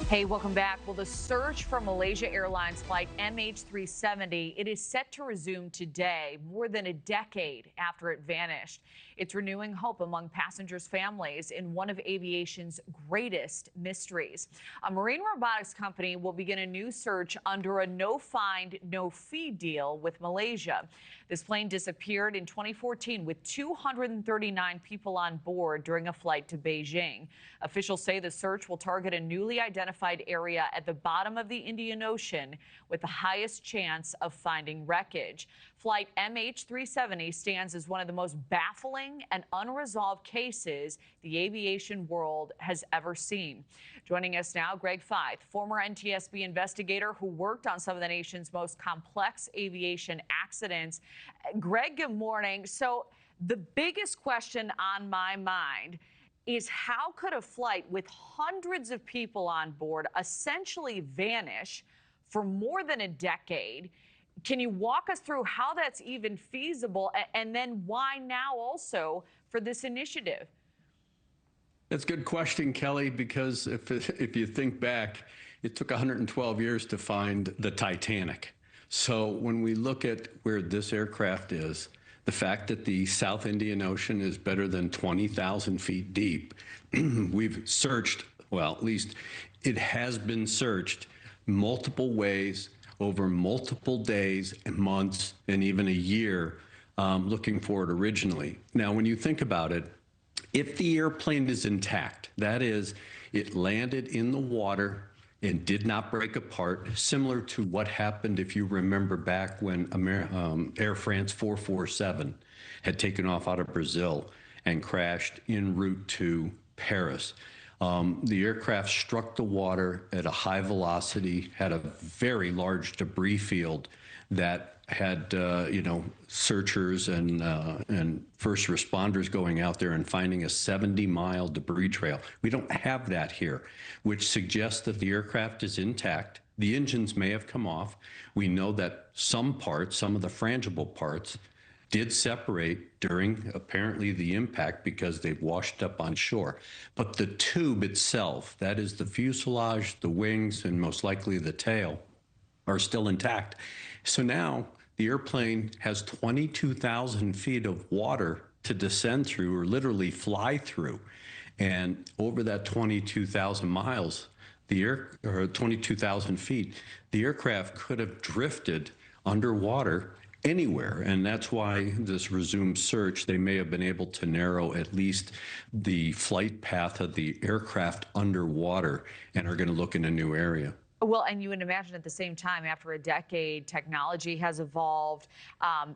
Hey, welcome back. Well, the search for Malaysia Airlines Flight MH370, it is set to resume today, more than a decade after it vanished. It's renewing hope among passengers' families in one of aviation's greatest mysteries. A marine robotics company will begin a new search under a no-find, no-fee deal with Malaysia. This plane disappeared in 2014 with 239 people on board during a flight to Beijing. Officials say the search will target a newly identified area at the bottom of the Indian Ocean with the highest chance of finding wreckage. Flight MH370 stands as one of the most baffling and unresolved cases the aviation world has ever seen. Joining us now, Greg Feith, former NTSB investigator who worked on some of the nation's most complex aviation accidents. Greg, good morning. So the biggest question on my mind is how could a flight with hundreds of people on board essentially vanish for more than a decade? Can you walk us through how that's even feasible, and then why now also for this initiative? That's a good question, Kelly, because if you think back, it took 112 years to find the Titanic. So when we look at where this aircraft is, the fact that the South Indian Ocean is better than 20,000 feet deep, we've searched, well, at least it has been searched multiple ways over multiple days and months and even a year looking for it originally. Now, when you think about it, if the airplane is intact, that is, it landed in the water and did not break apart, similar to what happened, if you remember back when Air France 447 had taken off out of Brazil and crashed en route to Paris. The aircraft struck the water at a high velocity, had a very large debris field that had, searchers and first responders going out there and finding a 70-mile debris trail. We don't have that here, which suggests that the aircraft is intact. The engines may have come off. We know that some parts, some of the frangible parts, did separate during apparently the impact because they washed up on shore. But the tube itself, that is the fuselage, the wings, and most likely the tail, are still intact. So now the airplane has 22,000 feet of water to descend through, or literally fly through. And over that 22,000 miles, or 22,000 feet, the aircraft could have drifted underwater anywhere. And that's why this resumed search, they may have been able to narrow at least the flight path of the aircraft underwater and are going to look in a new area. Well, and you would imagine at the same time, after a decade, technology has evolved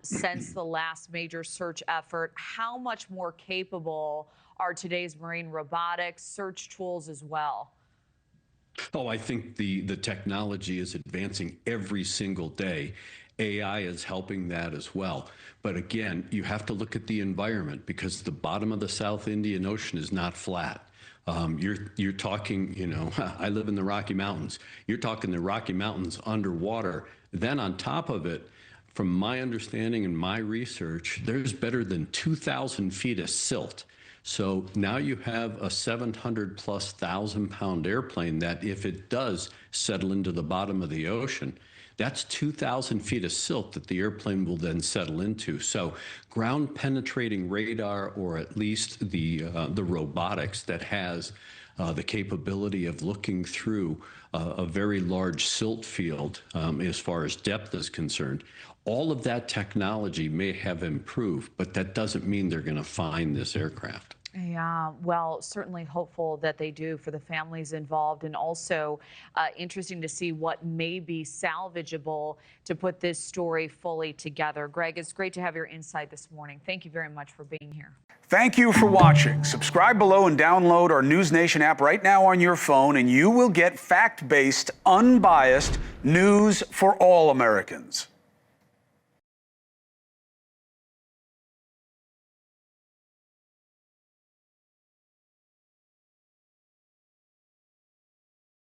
since the last major search effort. How much more capable are today's marine robotics search tools as well? Oh, I think the technology is advancing every single day. AI is helping that as well. But again, you have to look at the environment because the bottom of the South Indian Ocean is not flat. You're talking, I live in the Rocky Mountains. You're talking the Rocky Mountains underwater. Then on top of it, from my understanding and my research, there's better than 2,000 feet of silt. So now you have a 700,000+ airplane that if it does settle into the bottom of the ocean, that's 2,000 feet of silt that the airplane will then settle into. So ground penetrating radar, or at least the robotics that has the capability of looking through a very large silt field as far as depth is concerned. All of that technology may have improved, but that doesn't mean they're going to find this aircraft. Yeah, well, certainly hopeful that they do for the families involved, and also interesting to see what may be salvageable to put this story fully together. Greg, it's great to have your insight this morning. Thank you very much for being here. Thank you for watching. Subscribe below and download our NewsNation app right now on your phone, and you will get fact-based, unbiased news for all Americans.